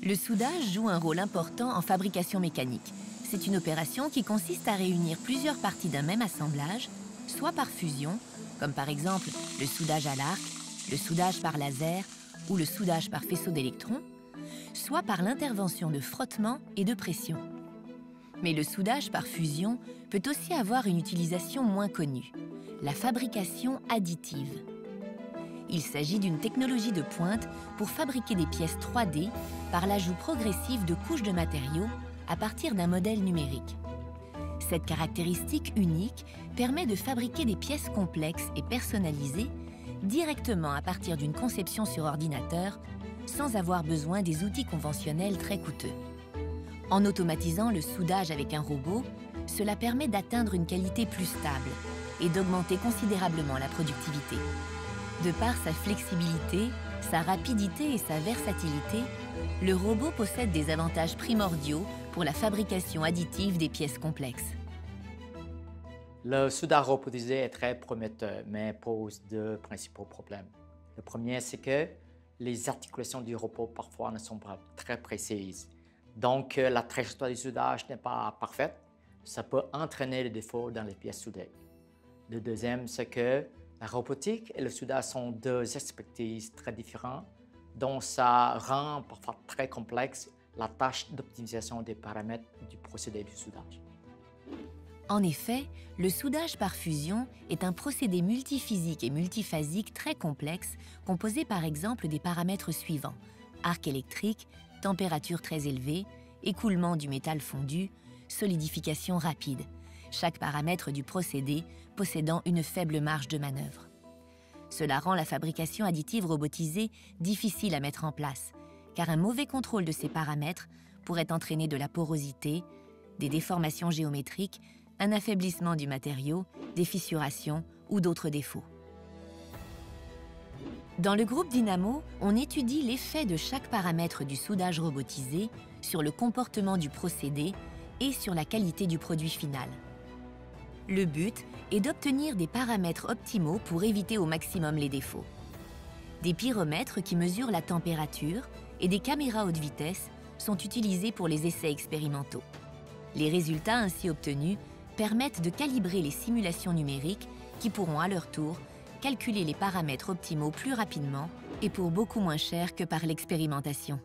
Le soudage joue un rôle important en fabrication mécanique. C'est une opération qui consiste à réunir plusieurs parties d'un même assemblage, soit par fusion, comme par exemple le soudage à l'arc, le soudage par laser ou le soudage par faisceau d'électrons, soit par l'intervention de frottement et de pression. Mais le soudage par fusion peut aussi avoir une utilisation moins connue, la fabrication additive. Il s'agit d'une technologie de pointe pour fabriquer des pièces 3D par l'ajout progressif de couches de matériaux à partir d'un modèle numérique. Cette caractéristique unique permet de fabriquer des pièces complexes et personnalisées directement à partir d'une conception sur ordinateur, sans avoir besoin des outils conventionnels très coûteux. En automatisant le soudage avec un robot, cela permet d'atteindre une qualité plus stable et d'augmenter considérablement la productivité. De par sa flexibilité, sa rapidité et sa versatilité, le robot possède des avantages primordiaux pour la fabrication additive des pièces complexes. Le soudage robotisé est très prometteur, mais pose deux principaux problèmes. Le premier, c'est que les articulations du robot parfois ne sont pas très précises. Donc, la trajectoire du soudage n'est pas parfaite. Ça peut entraîner des défauts dans les pièces soudées. Le deuxième, c'est que la robotique et le soudage sont deux expertises très différentes, donc ça rend parfois très complexe la tâche d'optimisation des paramètres du procédé du soudage. En effet, le soudage par fusion est un procédé multiphysique et multiphasique très complexe, composé par exemple des paramètres suivants: arc électrique, température très élevée, écoulement du métal fondu, solidification rapide. Chaque paramètre du procédé possédant une faible marge de manœuvre. Cela rend la fabrication additive robotisée difficile à mettre en place, car un mauvais contrôle de ces paramètres pourrait entraîner de la porosité, des déformations géométriques, un affaiblissement du matériau, des fissurations ou d'autres défauts. Dans le groupe Dynamo, on étudie l'effet de chaque paramètre du soudage robotisé sur le comportement du procédé et sur la qualité du produit final. Le but est d'obtenir des paramètres optimaux pour éviter au maximum les défauts. Des pyromètres qui mesurent la température et des caméras haute vitesse sont utilisés pour les essais expérimentaux. Les résultats ainsi obtenus permettent de calibrer les simulations numériques qui pourront à leur tour calculer les paramètres optimaux plus rapidement et pour beaucoup moins cher que par l'expérimentation.